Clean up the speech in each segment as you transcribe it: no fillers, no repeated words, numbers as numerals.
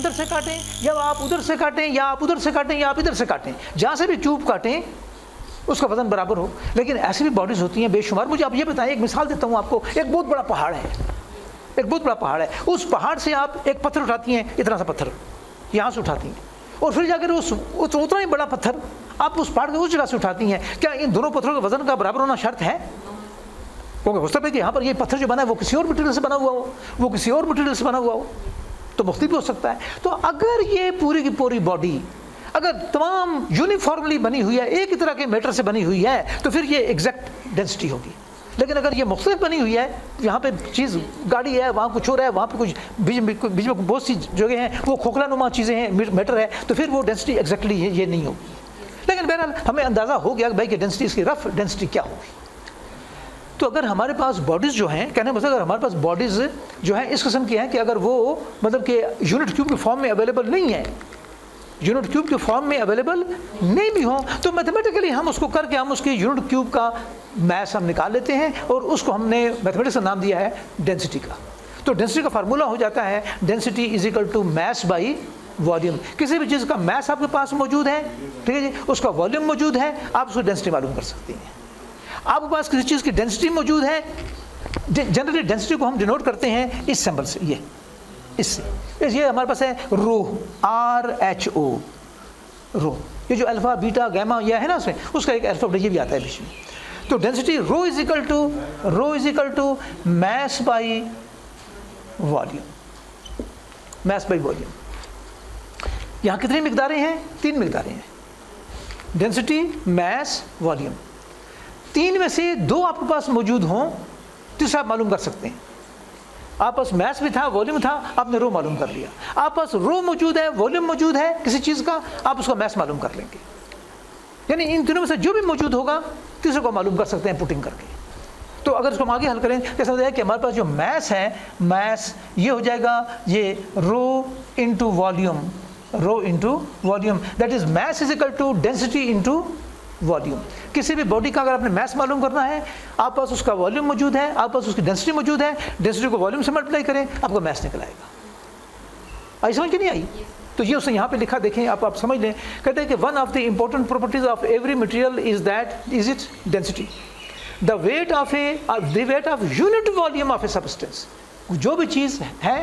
अंदर से काटें, या आप उधर से काटें, या आप उधर से काटें, या आप इधर से काटें, जहाँ से भी क्यूब काटें उसका वजन बराबर हो। लेकिन ऐसी भी बॉडीज़ होती हैं बेशुमार। मुझे आप ये बताएं, एक मिसाल देता हूँ आपको। एक बहुत बड़ा पहाड़ है, एक बहुत बड़ा पहाड़ है, उस पहाड़ से आप एक पत्थर उठाती हैं, इतना सा पत्थर यहाँ से उठाती हैं, और फिर जाकर उस उतना ही बड़ा पत्थर आप उस पहाड़ के उस जगह से उठाती हैं। क्या इन दोनों पत्थरों के वजन का बराबर होना शर्त है? क्योंकि हो सकता है कि यहाँ पर ये पत्थर जो बना है वो किसी और मटेरियल से बना हुआ हो, वो किसी और मटेरियल से बना हुआ हो, तो मुख्तलिफ भी हो सकता है। तो अगर ये पूरी की पूरी बॉडी अगर तमाम यूनिफॉर्मली बनी हुई है, एक ही तरह के मैटर से बनी हुई है, तो फिर ये एग्जैक्ट डेंसिटी होगी। लेकिन अगर ये मुख्तलिफ बनी हुई है, यहाँ पे चीज़ गाड़ी है, वहाँ कुछ और है, वहाँ पे कुछ बीच में बहुत सी जगह हैं, वो खोखला नुमा चीज़ें हैं, मैटर है, तो फिर वो डेंसिटी एग्जैक्टली ये नहीं होगी। लेकिन बहरहाल हमें अंदाज़ा हो गया कि भाई कि डेंसिटी, इसकी रफ डेंसिटी क्या होगी। तो अगर हमारे पास बॉडीज़ जो हैं, कहने मतलब अगर हमारे पास बॉडीज़ जो हैं इस किस्म की हैं कि अगर वो मतलब कि यूनिट क्यूब के फॉर्म में अवेलेबल नहीं है, यूनिट क्यूब के फॉर्म में अवेलेबल नहीं भी हो, तो मैथमेटिकली हम उसको करके हम उसकी यूनिट क्यूब का मैस हम निकाल लेते हैं, और उसको हमने मैथमेटिक्स का नाम दिया है डेंसिटी का। तो डेंसिटी का फार्मूला हो जाता है density is equal to mass by volume. किसी भी चीज़ का मैस आपके पास मौजूद है, ठीक है जी, उसका वॉल्यूम मौजूद है, आप उसको डेंसिटी मालूम कर सकते हैं। आपके पास किसी चीज़ की डेंसिटी मौजूद है, जनरली डेंसिटी को हम डिनोट करते हैं इस सिंबल से, ये इससे। ये हमारे पास है रो, RHO, रो। ये जो अल्फा बीटा गैमा यह है ना, उसमें उसका एक अल्फाबेट ये भी आता है बीच में। तो density rho is equal to mass by volume, mass by volume. यहाँ कितनी मिकदारें हैं? 3 मिकदारें हैं, डेंसिटी, मैस, वॉल्यूम। 3 में से 2 आपके पास मौजूद हों, तीसरा आप मालूम कर सकते हैं। आप पास मैस भी था, वॉल्यूम था, आपने रो मालूम कर लिया। आप पास रो मौजूद है, वॉल्यूम मौजूद है किसी चीज़ का, आप उसका मैस मालूम कर लेंगे। यानी इन तीनों में से जो भी मौजूद होगा तीसरे को मालूम कर सकते हैं पुटिंग करके। तो अगर इसको हम आगे हल करें, कैसा हो जाएगा कि हमारे पास जो मैस है, मैस ये हो जाएगा ये rho into volume, rho into volume, that is mass is equal to density into volume. किसी भी बॉडी का अगर आपने मैस मालूम करना है, आप पास उसका वॉल्यूम मौजूद है, आप पास उसकी डेंसिटी मौजूद है, डेंसिटी को वॉल्यूम से मल्टीप्लाई करें, आपको मैस निकल आएगा। आई समझ के नहीं आई? तो ये उसने यहाँ पे लिखा, देखें आप समझ लें। कहते हैं कि one of the important properties of every material is that is its density, the weight of unit volume of a substance. जो भी चीज़ है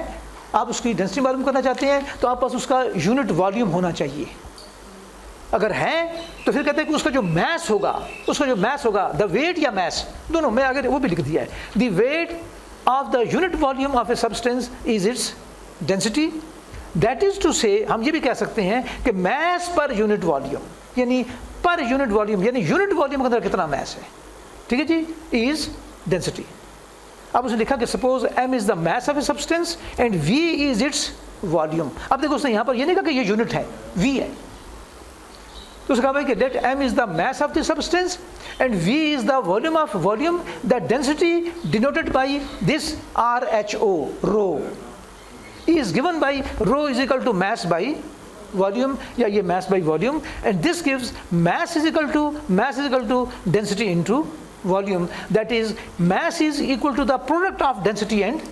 आप उसकी डेंसिटी मालूम करना चाहते हैं, तो आप पास उसका यूनिट वॉल्यूम होना चाहिए। अगर है तो फिर कहते हैं कि उसका जो मैस होगा, द वेट या मैस दोनों में अगर वो भी लिख दिया है, the weight of the unit volume of a substance is its density. That is to say, हम ये भी कह सकते हैं कि मैस पर यूनिट वॉल्यूम, यानी पर यूनिट वॉल्यूम, यानी यूनिट वॉल्यूम के अंदर कितना मैस है, ठीक है जी, इज डेंसिटी। अब उसने लिखा कि suppose m is the mass of a substance and v is its volume. अब देखो उसने यहाँ पर ये नहीं कहा कि ये यूनिट है, v है, तो उसने कहा कि let m is the mass of the substance and v is the volume of volume, the density denoted by this RHO, rho, is given by rho is equal to mass by volume, या ये mass by volume, and this gives mass is equal to density into volume, that is mass is equal to the product of density and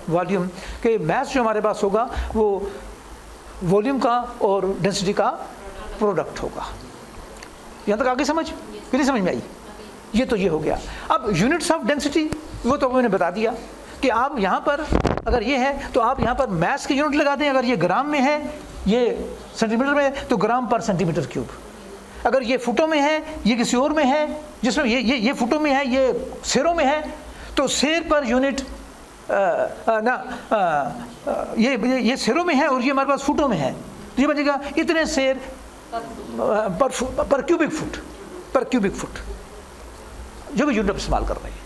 volume। कि mass जो हमारे पास होगा वो volume का और density का प्रोडक्ट होगा। यहाँ तक आगे समझ कि नहीं समझ में आई? ये तो ये हो गया। अब यूनिट्स ऑफ डेंसिटी वो तो मैंने बता दिया कि आप यहाँ पर अगर ये है तो आप यहाँ पर मैस की यूनिट लगा दें। अगर ये ग्राम में है, ये सेंटीमीटर में है, तो ग्राम पर सेंटीमीटर क्यूब। अगर ये फुटों में है, ये किसी और में है, जिसमें ये फुटों में है, ये सेरों में है, तो सेर पर यूनिट ये सेरों में है और ये हमारे पास फुटों में है, तो ये बनेगा इतने सेर पर क्यूबिक फुट, जो भी यूनिट इस्तेमाल कर रहे हैं।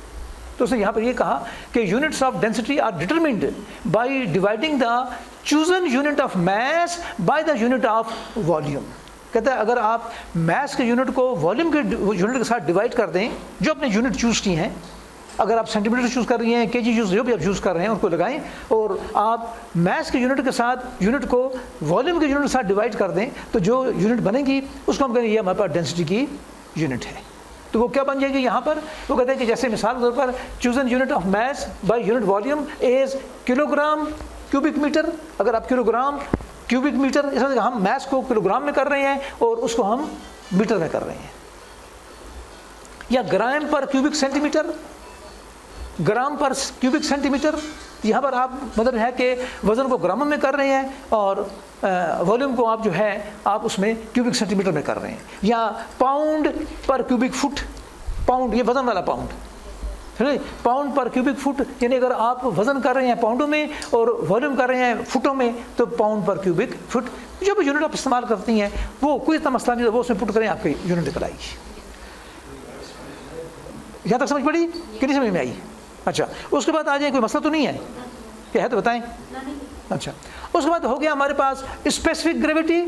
तो उसने यहाँ पर ये कहा कि units of density are determined by dividing the chosen unit of mass by the unit of volume. कहता है अगर आप मैस के यूनिट को वॉल्यूम के यूनिट के साथ डिवाइड कर दें, जो अपने यूनिट चूज़ की हैं, अगर आप सेंटीमीटर चूज़ कर रही हैं, केजी चूज़, जो भी आप चूज़ कर रहे हैं उनको लगाएं, और आप मैस के यूनिट के साथ यूनिट को वॉल्यूम के यूनिट के साथ डिवाइड कर दें, तो जो यूनिट बनेगी उसको हम कहेंगे ये हमारे पास डेंसिटी की यूनिट है। तो वो क्या बन जाएगी यहाँ पर? वो कहते हैं कि जैसे मिसाल के तौर पर chosen unit of mass by unit volume is kilogram cubic metre. अगर आप किलोग्राम क्यूबिक मीटर, इसमें हम मैस को किलोग्राम में कर रहे हैं और उसको हम मीटर में कर रहे हैं, या ग्राम पर क्यूबिक सेंटीमीटर, ग्राम पर क्यूबिक सेंटीमीटर। यहाँ पर आप मतलब है कि वज़न को ग्रामों में कर रहे हैं और वॉल्यूम को आप जो है आप उसमें क्यूबिक सेंटीमीटर में कर रहे हैं, या पाउंड पर क्यूबिक फुट, पाउंड ये वज़न वाला पाउंड, है पाउंड पर क्यूबिक फुट, यानी अगर आप वज़न कर रहे हैं पाउंडों में और वॉल्यूम कर रहे हैं फुटों में तो पाउंड पर क्यूबिक फुट। जो भी यूनिट आप इस्तेमाल करती हैं वो कोई इतना मसला नहीं, वो उसमें पुट करें आपकी यूनिट निकल आएगी। यहाँ तक समझ पड़ी कि नहीं समझ में आई? अच्छा, उसके बाद आ जाए, कोई मसला तो नहीं है, क्या है तो बताएं। अच्छा, उसके बाद हो गया हमारे पास स्पेसिफिक ग्रेविटी,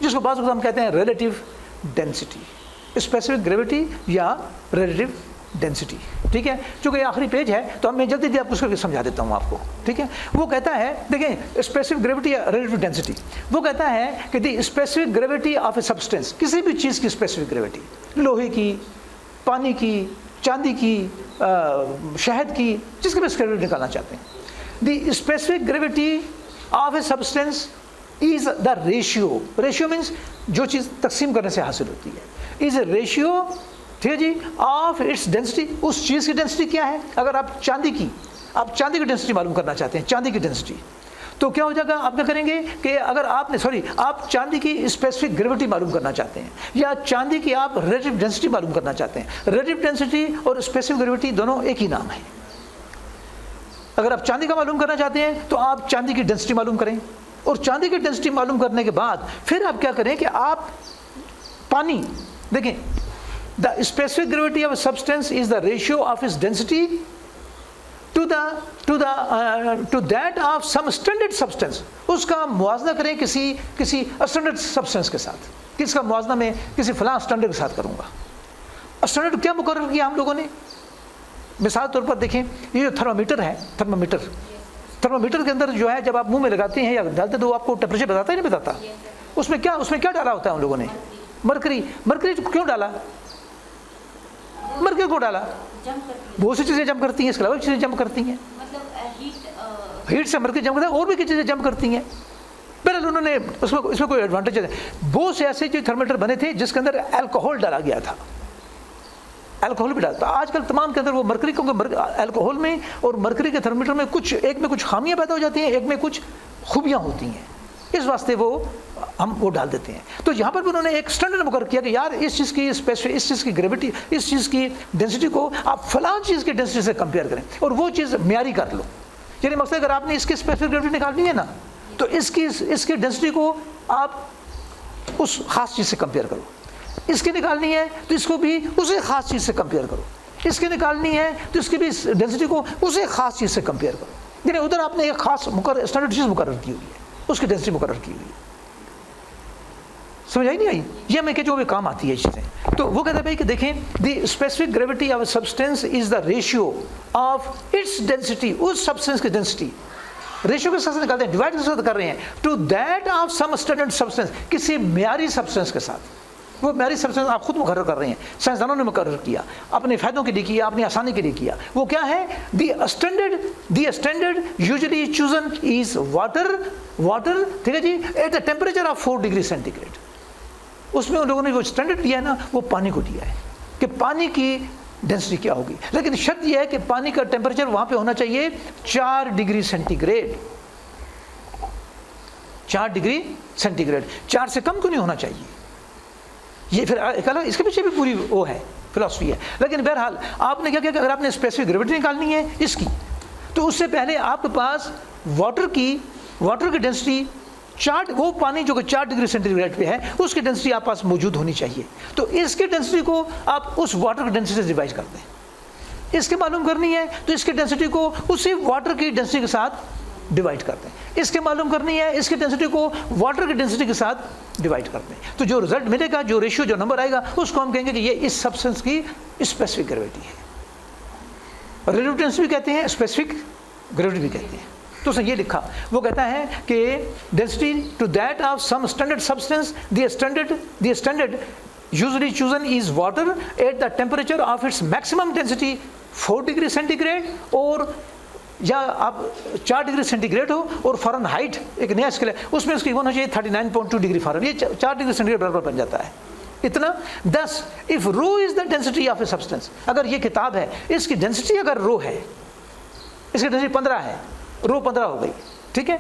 जिसको बाद हम कहते हैं रिलेटिव डेंसिटी, स्पेसिफिक ग्रेविटी या रिलेटिव डेंसिटी। ठीक है, चूँकि आखिरी पेज है तो मैं जल्दी आपको उसको समझा देता हूँ आपको। ठीक है, वो कहता है, देखें स्पेसिफिक ग्रेविटी या रिलेटिव डेंसिटी, वो कहता है कि the specific gravity of a substance, किसी भी चीज़ की स्पेसिफिक ग्रेविटी, लोहे की, पानी की, चांदी की, शहद की, जिसके भी ग्रेविटी निकालना चाहते हैं, the specific gravity of a substance is the ratio, ratio means जो चीज़ तकसीम करने से हासिल होती है, इज ए रेशियो, ठीक है जी, ऑफ इट्स डेंसिटी, उस चीज़ की डेंसिटी क्या है। अगर आप चांदी की डेंसिटी मालूम करना चाहते हैं, चांदी की डेंसिटी, तो क्या हो जाएगा, आप क्या करेंगे कि अगर आपने आप चांदी की स्पेसिफिक ग्रेविटी मालूम करना चाहते हैं या चांदी की आप रिलेटिव डेंसिटी मालूम करना चाहते हैं, रिलेटिव डेंसिटी और स्पेसिफिक ग्रेविटी दोनों एक ही नाम है। अगर आप चांदी का मालूम करना चाहते हैं तो आप चांदी की डेंसिटी मालूम करें, और चांदी की डेंसिटी मालूम करने के बाद फिर आप क्या करें कि आप पानी, देखें the specific gravity of substance is the ratio of its density to that of some standard substance, उसका मुआवजा करें किसी स्टैंडर्ड सब्सटेंस के साथ। किसका मुआवजा मैं किसी फलां स्टैंडर्ड के साथ करूँगा। स्टैंडर्ड क्या मुकर्रर किया हम लोगों ने, मिसाल तौर पर देखें, ये जो थर्मामीटर है, थर्मामीटर के अंदर जो है जब आप मुंह में लगाते हैं या डालते तो आपको टेम्परेचर बताता ही नहीं बताता। उसमें क्या डाला होता है उन लोगों ने, मरकरी क्यों डाला, मरकरी को डाला, बहुत सी चीज़ें जम करती हैं, इसके अलावा चीज़ें जम करती हैं, हीट से मरकरी जम करता है, और भी चीज़ें जम करती हैं। पहले उन्होंने इसमें कोई एडवांटेज है, बहुत से ऐसे जो थर्मामीटर बने थे जिसके अंदर अल्कोहल डाला गया था, अल्कोहल भी डालता। आजकल तमाम के अंदर वो मरकरी, क्योंकि अल्कोहल में और मरकरी के थर्मामीटर में एक में कुछ खामियां पैदा हो जाती हैं, एक में कुछ खूबियां होती हैं, इस वास्ते हम वो डाल देते हैं। तो यहाँ पर भी उन्होंने एक स्टैंडर्ड मुकर्रर किया कि यार इस चीज़ की स्पेसिफिक, इस चीज़ की ग्रेविटी, इस चीज़ की डेंसिटी को आप फलां चीज़ की डेंसिटी से कंपेयर करें और वो चीज़ म्यारी कर लो। यानी मकसद अगर आपने इसकी स्पेसिफिक ग्रेविटी निकालनी है ना, तो इसकी डेंसिटी को आप उस खास चीज़ से कंपेयर करो, इसकी निकालनी है तो इसको भी उसे खास चीज़ से कंपेयर करो, इसकी निकालनी है तो इसकी भी डेंसिटी को उसे खास चीज़ से कंपेयर करो। यानी उधर आपने एक खास स्टैंडर्ड चीज़ मुकर्रर की हुई है, उसकी डेंसिटी मुकर्रर की हुई है। समझ आई नहीं आई? ये हमें जो भी काम आती है चीज़ें। तो वो कहते हैं भाई कि देखें, the specific gravity of substance is the ratio of its density, उस सब्सटेंस की डेंसिटी, रेशियो के साथ निकालते हैं, डिवाइड के साथ कर रहे हैं, to that of some standard substance, किसी म्यारी सब्सटेंस के साथ। वो म्यारी सब्सटेंस आप खुद मुकर्रर कर रहे हैं, साइंसदानों ने मुकर्रर किया, अपने फ़ायदों के लिए किया, अपनी आसानी के लिए किया। वो क्या है, the standard usually chosen is water, ठीक है जी, at the temperature of 4 degree centigrade. उसमें उन लोगों ने वो स्टैंडर्ड दिया है ना, वो पानी को दिया है कि पानी की डेंसिटी क्या होगी, लेकिन शर्त यह है कि पानी का टेम्परेचर वहाँ पे होना चाहिए 4 डिग्री सेंटीग्रेड, 4 डिग्री सेंटीग्रेड, 4 से कम क्यों नहीं होना चाहिए। ये फिर एक अलग, इसके पीछे भी पूरी वो है, फिलॉसफी है। लेकिन बहरहाल आपने क्या किया कि अगर आपने स्पेसिफिक ग्रेविटी निकालनी है इसकी, तो उससे पहले आपके पास वाटर की डेंसिटी 4, वो पानी जो कि 4 डिग्री सेंटीग्रेड पे है, उसकी डेंसिटी आप पास मौजूद होनी चाहिए। तो इसकी डेंसिटी को आप उस वाटर की डेंसिटी से डिवाइड कर दें। इसके मालूम करनी है तो इसकी डेंसिटी को उसी वाटर की डेंसिटी के साथ डिवाइड कर दें। इसके मालूम करनी है, इसकी डेंसिटी को वाटर की डेंसिटी के साथ डिवाइड कर दें। तो जो रिजल्ट मिलेगा, जो रेशियो, जो नंबर आएगा, उसको हम कहेंगे कि ये इस सब्सटेंस की स्पेसिफिक ग्रेविटी है। रिलेटिव डेंसिटी भी कहते हैं, स्पेसिफिक ग्रेविटी भी कहते हैं। तो उसने ये लिखा, वो कहता है कि density to that of some standard substance, the standard usually chosen is water at the temperature of its maximum density 4 degree centigrade और या आप 4 डिग्री सेंटीग्रेड हो और फ़ारेनहाइट एक नया स्केल है, उसमें उसकी वन हो चाहिए 39.2 डिग्री फ़ारेनहाइट, ये 4 डिग्री सेंटीग्रेड बराबर बन जाता है इतना। 10 if rho is the density of a substance, अगर ये किताब है इसकी डेंसिटी अगर रो है, इसकी डेंसिटी 15 है, रो 15 हो गई, ठीक है,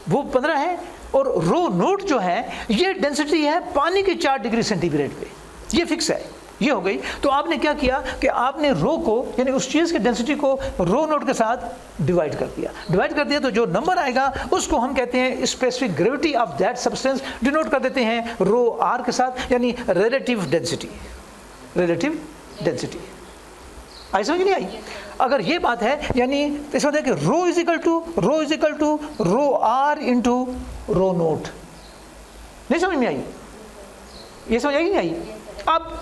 वो 15 है, और रो नोट जो है ये डेंसिटी है पानी की 4 डिग्री सेंटीग्रेड पे, ये फिक्स है, ये हो गई। तो आपने क्या किया कि आपने रो को यानी उस चीज़ की डेंसिटी को रो नोट के साथ डिवाइड कर दिया, तो जो नंबर आएगा उसको हम कहते हैं specific gravity of that substance, denote कर देते हैं रो आर के साथ, यानी रिलेटिव डेंसिटी। आई समझ नहीं आई? अगर ये बात है यानी इसमें देखिए rho is equal to rho R into rho naught. नहीं समझ में आई? ये समझ आई नहीं आई? अब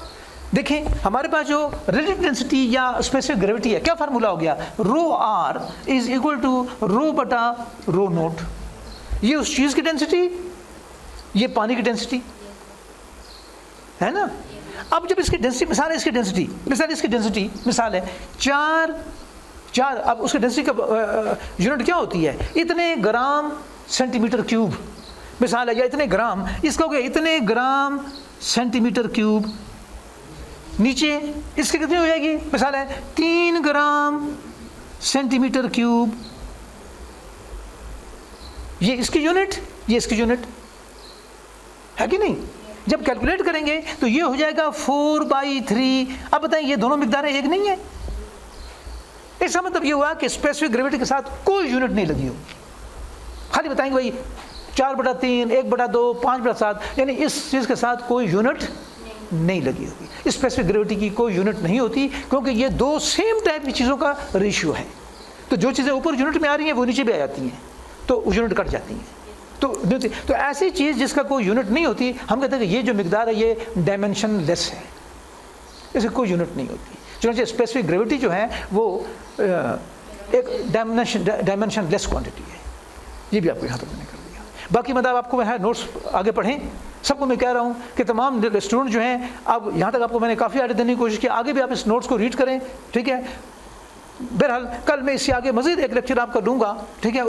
देखिए हमारे पास जो रिलेटिव डेंसिटी या स्पेसिफिक ग्रेविटी है, क्या फार्मूला हो गया, रो आर इज इक्वल टू रो बटा रो नोट। ये उस चीज़ की डेंसिटी, ये पानी की डेंसिटी है ना। अब जब इसकी डेंसिटी मिसाल है, इसकी डेंसिटी मिसाल है 4, अब उसकी डेंसिटी का यूनिट क्या होती है, इतने ग्राम सेंटीमीटर क्यूब मिसाल है, या इतने ग्राम, इसका हो गया इतने ग्राम सेंटीमीटर क्यूब। नीचे इसकी कितनी हो जाएगी, मिसाल है 3 ग्राम सेंटीमीटर क्यूब। ये इसकी यूनिट, ये इसकी यूनिट है कि नहीं। जब कैलकुलेट करेंगे तो ये हो जाएगा 4/3। अब बताएं ये दोनों मिकदारें एक नहीं है, इसका मतलब ये हुआ कि स्पेसिफिक ग्रेविटी के साथ कोई यूनिट नहीं लगी हो, खाली बताएंगे भाई 4/3, 1/2, 5/7, यानी इस चीज़ के साथ कोई यूनिट नहीं लगी होगी। स्पेसिफिक ग्रेविटी की कोई यूनिट नहीं होती, क्योंकि ये दो सेम टाइप की चीज़ों का रेशियो है। तो जो चीज़ें ऊपर यूनिट में आ रही हैं वो नीचे भी आ जाती हैं, तो यूनिट कट जाती हैं। तो ऐसी चीज़ जिसका कोई यूनिट नहीं होती, हम कहते हैं कि ये जो मिकदार है ये डायमेंशन लेस है, इसकी कोई यूनिट नहीं होती। चुनांचे स्पेसिफिक ग्रेविटी जो है वो एक डायमेंशन लेस क्वांटिटी है। ये भी आपको यहाँ तक मैंने कर दिया। बाकी मतलब आपको है नोट्स आगे पढ़ें, सबको मैं कह रहा हूँ कि तमाम स्टूडेंट जो हैं, अब यहाँ तक आपको मैंने काफ़ी आइडिया देने की कोशिश की, आगे भी आप इस नोट्स को रीड करें, ठीक है। बहरहाल कल मैं इससे आगे मज़ीद एक लेक्चर आपका दूंगा, ठीक है।